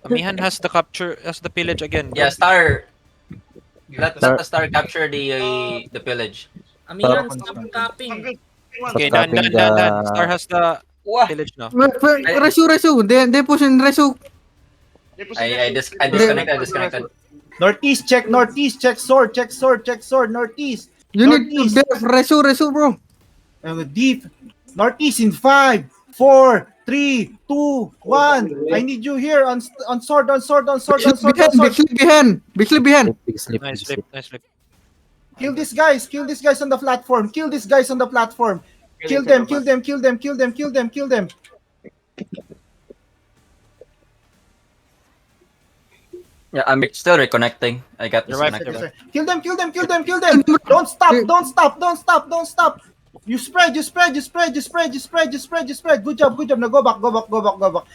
Amihan has the pillage again, bro. Yeah, Star. Let the Star capture the pillage. Amihan, Stop. stop capping. Okay, Stop copying the... dan. Star has the Wah! pillage now. Resu. They push in Resu. I disconnected. Northeast, check northeast, check sword, northeast. You need to Northeast. def Resu, bro. Deep. Northeast in 5, 4, 3, 2, 1. I need you here on sword. Big sleep behind. Big sleep. Nice flip. Kill these guys on the platform. Kill them. Yeah, I'm still reconnecting. I got You're right, disconnected. you're right. Kill them. Don't stop. You spread. Good job. Now go back.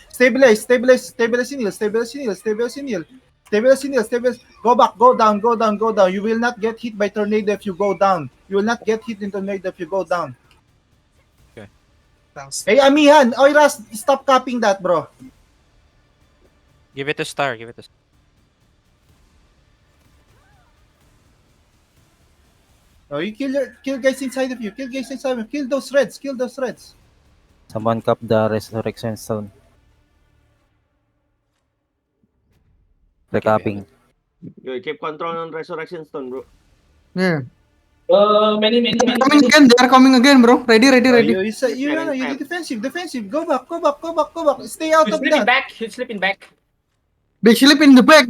Stabilize in heal. Go back, go down. You will not get hit by tornado if you go down. Okay. Thanks. Hey, Amihan, Oiras, stop copying that, bro. Give it to Star. Oh, you kill guys inside of you. Kill those reds. Someone cap the resurrection stone. Recapping. You keep control on resurrection stone, bro. Yeah. Many. They are coming again, bro. Ready. You defensive. Go back. Stay out of that. He's slipping back. Big sleep in the back.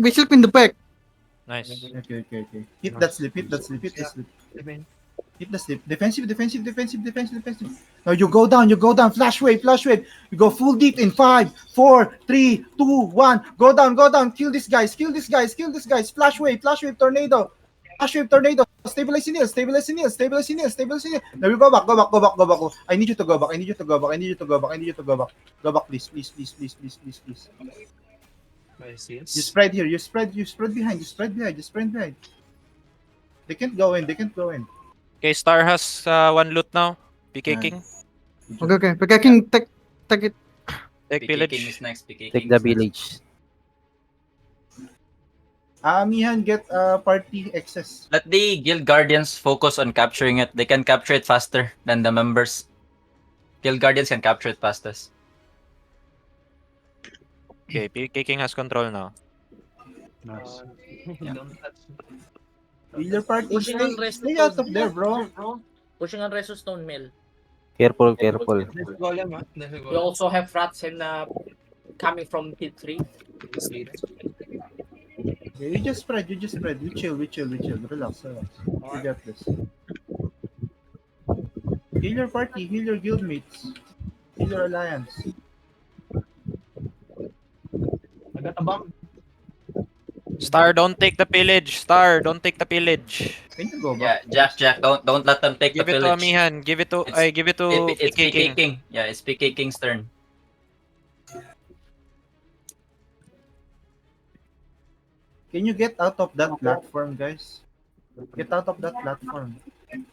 Nice. Okay. Hit that slip. Hit the slip. Defensive. Now you go down. Flash wave. You go full deep in 5, 4, 3, 2, 1. Go down. Kill these guys. Flash wave tornado. Stabilize in heal. Now you go back. I need you to go back. Go back, please. You spread here. You spread behind. They can't go in. Okay, Star has one loot now. PK King. Okay. Picking take it. Take PK King pillage. is next. PK King Take the is next. village. Amihan, get party excess. Let the guild guardians focus on capturing it. They can capture it faster than the members. Guild guardians can capture it fastest. Okay, PK King has control now. Nice. Don't touch. Healer party, Pushing on Resu. stay out of there, bro. Pushing on Resu Stone Mill. Careful. There's a golem, ah. There's a We golem. also have rats and coming from pit 3. Okay, you just spread. We chill. Relax. We got this. Healer party, healer guildmates, healer alliance. I got a bomb. Star, don't take the pillage. Can you go back? Yeah, Jack. Don't let them take Give the it to village. Amihan. Give it to It's PK PK King. King. Yeah, it's PK King's turn. Can you get out of that platform, guys? Get out of that platform.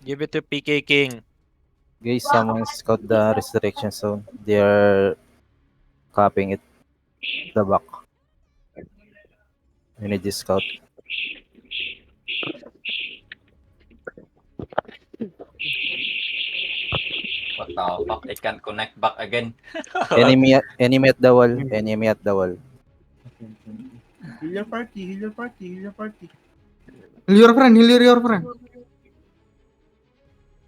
Give it to PK King. Guys, someone scout the resurrection zone. They are copying it. The back. You need this scout. What the fuck? It can't connect back again. Enemy at the wall. Healer party. Heal your friend.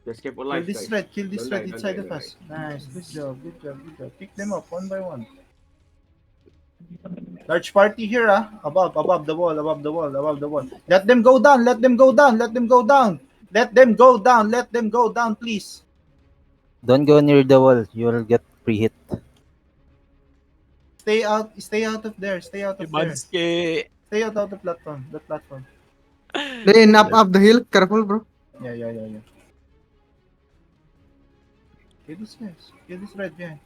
Just keep Kill alive, this guys. thread Don't die, inside don't of die. us. Nice, good job. Pick them up one by one. Large party here, above the wall. Let them go down, please. Don't go near the wall. You will get pre-hit. Stay out of there. Stay out of the platform. Then up the hill. Careful, bro. Yeah. Kill this guys. Kill this red behind.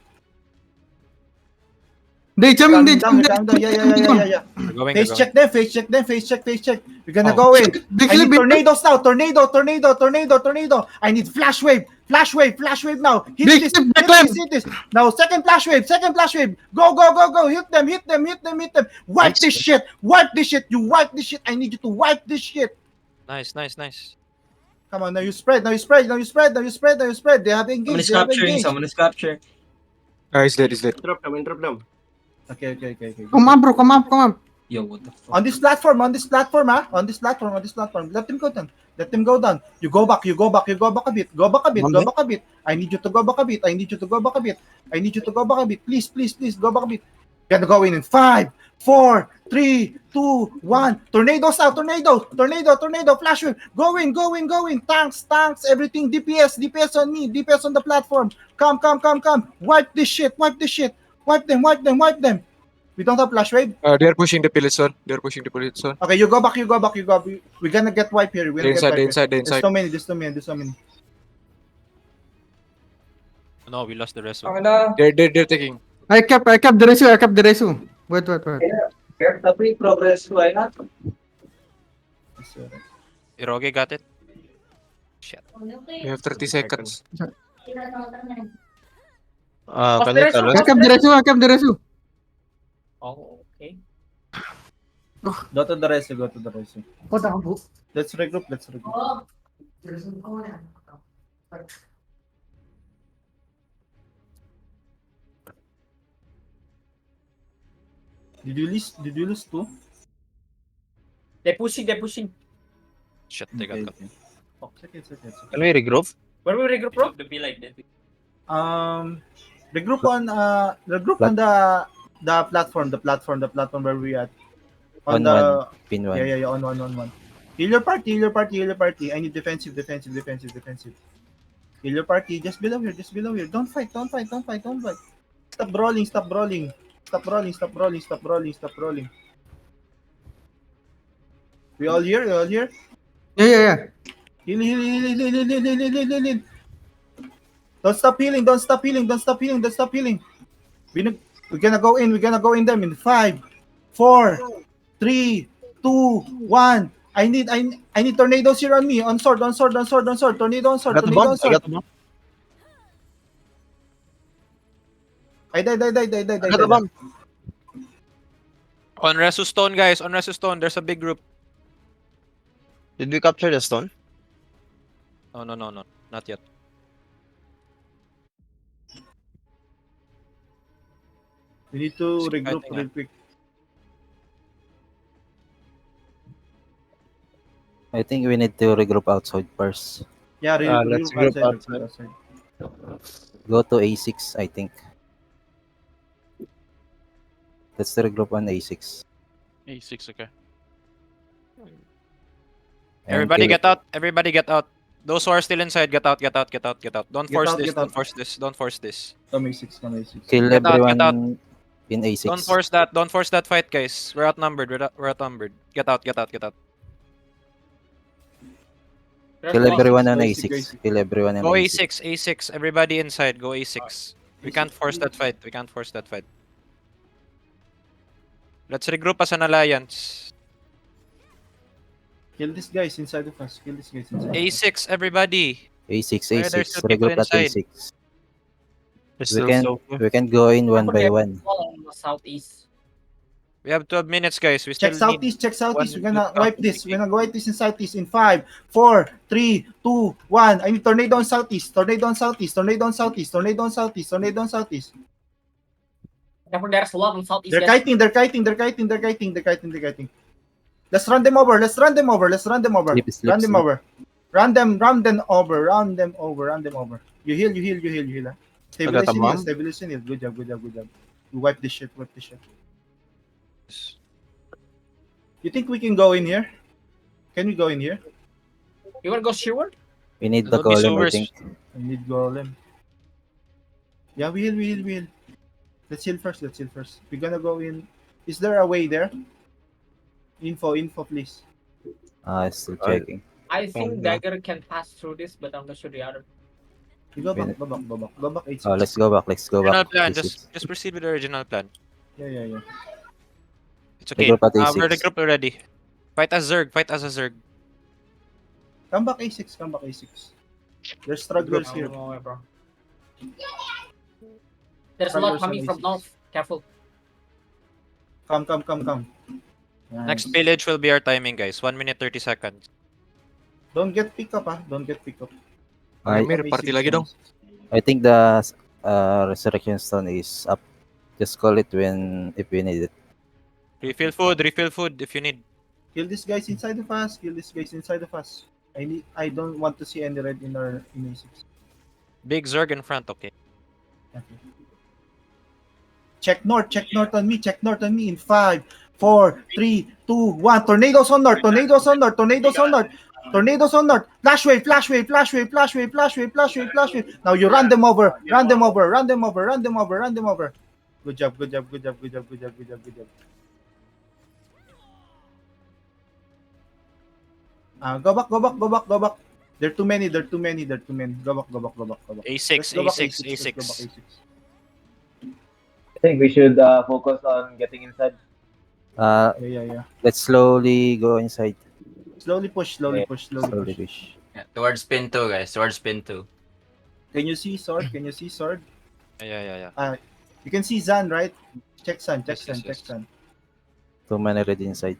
They jamming, they Calm jamming. down, calm down. Yeah. We're going, Face we're check them, face check them, face check. We're gonna Oh, go in. Big I sleep, need tornadoes now. Tornado. I need flash wave now. Hit Big this, sleep, hit backline. this, hit this. Now second flash wave. Go. Hit them. Wipe this shit. You wipe this shit. I need you to wipe this shit. Nice. Come on, now you spread. They have engaged. Someone is capturing. He's dead. Interrupt them. Okay. Come on, bro. Come up. Yo, what the fuck? On this platform, On this platform. Let them go down. You go back a bit. I need you to go back a bit. Please go back a bit. Gonna go in 5, 4, 3, 2, 1. Tornadoes out. Tornado. Flash wave. Go in. Tanks. Everything. DPS on me. DPS on the platform. Come. Wipe this shit. Wipe them. We don't have flash wave. They're pushing the pillage zone. Okay, you go back. We're gonna get wipe here. They're inside. There's so many. No, we lost the rest. They're taking. I kept the resu. Wait. Tapi progress ko ay na. Iroge got it. Shit. We have 30 seconds. Kanita, I kept the resu. Oh, okay. Go to the resu. Let's regroup. Did you lose two? They're pushing. Shit, they got cut. Oh, it's okay. Can we regroup? Where we regroup, bro? Regroup on the platform where we at. On the Pin 1. yeah, on one. Heal your party. I need defensive. Heal your party, just below here. Don't fight. Stop brawling. We all here? Yeah. Heal. Don't stop healing. We're gonna go in them in 5, 4, 3, 2, 1. I need tornadoes here on me. On sword. Tornado on sword. I died. On Resu Stone, guys. There's a big group. Did we capture the stone? No. Not yet. We need to Keep regroup fighting, real quick. I think we need to regroup outside first. Yeah, let's regroup group outside. Go to A6, I think. Let's regroup on A6. A6, okay. And Everybody kill- get out. Those who are still inside, get out. Don't force out, this. get out. Don't force this. Come A6. Kill Get out, everyone get out. in A6. Don't force that fight, guys. We're outnumbered. Get out. Kill everyone on Go A6. A6. Kill everyone on Go A6. A6. Everybody inside, go A6. We can't force that fight. Let's regroup as an alliance. Kill these guys inside of us. A6, everybody. A6, Where there's A6. two people Regroup at inside. A6. We can go in one by one. Southeast. We have 12 minutes, guys. We Check still need... southeast. We're gonna one wipe this. We're gonna wipe this in southeast in 5, 4, 3, 2, 1. I need tornado on southeast. There's a lot on southeast. They're kiting. Let's run them over. Run them over. Run them over. You heal. Huh? Stabilization heal. Good job. We wipe this shit. You think we can go in here? Can we go in here? You wanna go Sherwood? We need the It'll be golem, I sewers. think. I need golem. Yeah, we heal. Let's heal first. We're gonna go in. Is there a way there? Info, please. Still checking. I think Dagger can pass through this, but I'm not sure the other. You go back. Go back. 8 Oh, let's go back. Original plan. This is- Just proceed with the original plan. Yeah. It's okay. Regroup at We're A6. regrouped already. Fight as Zerg. Fight as a Zerg. Come back A6, come back A6. There's stragglers here. No, bro. There's a lot coming from north. Careful. Come. Next Nice. village will be our timing, guys. 1 minute 30 seconds. Don't get pick up, ah. Don't get pick up. Amir, party lagi dong. I think the resurrection stone is up. Just call it if we need it. Refill food if you need. Kill these guys inside of us. Kill these guys inside of us. I don't want to see any red in our in A6. Big Zerg in front, okay. Okay. Check north on me in 5, 4, 3, 2, 1. Tornadoes on north. Flash wave. Now you run them over. Good job. Go back. They're too many. Go back. A6, Go back A6, Let's go back A6. I think we should focus on getting inside. Yeah. Let's slowly go inside. Slowly push. Slowly push. Yeah, towards pin 2, guys. Towards pin 2. Can you see sword? Yeah. You can see Zan, right? Check Zan. Yes. Too many red inside.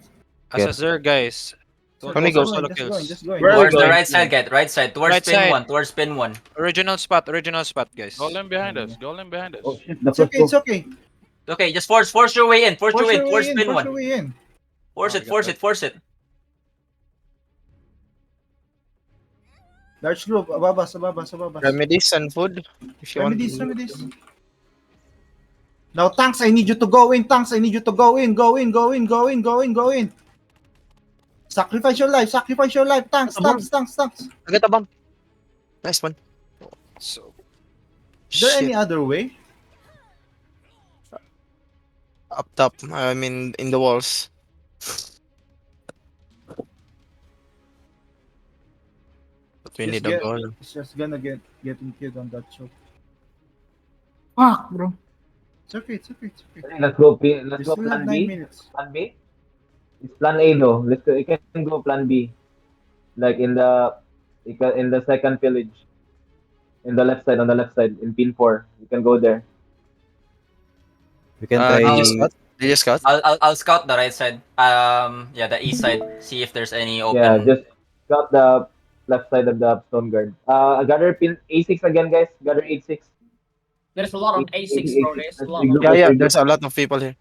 As a Zerg, guys. Don't Only go go solo Just kills. going. Towards the right side, guys. Right side. Towards Right pin side. 1. Towards pin 1. Original spot, guys. Golem behind us. Golem behind us. Oh shit, the It's first okay. It's okay. Okay, just force your way in. Force your way in. Towards pin Force 1. your way in. Force it. Large group. Ababas. Remedies and food. If you want. Remedies. Now, tanks, I need you to go in. Go in. Sacrifice your life. Tanks. I got a bomb. Nice one. So, Is there Shit. any other way? Up top. I mean, in the walls. But we need a goal. It's just gonna get killed on that show. Fuck, bro. It's okay. Let's go. Let's We go still have plan 9 B. minutes. Plan B. It's plan A though. Let's go. You can go plan B. Like in the second village. On the left side, in pin 4. You can go there. We can They try. just got. I'll scout the right side. Yeah, the east side. See if there's any open. Yeah, just got the left side of the stone guard. Gather pin A6 again, guys. Gather A6. There's a lot of A6, bro. There's a lot of Yeah, there's a lot of people here.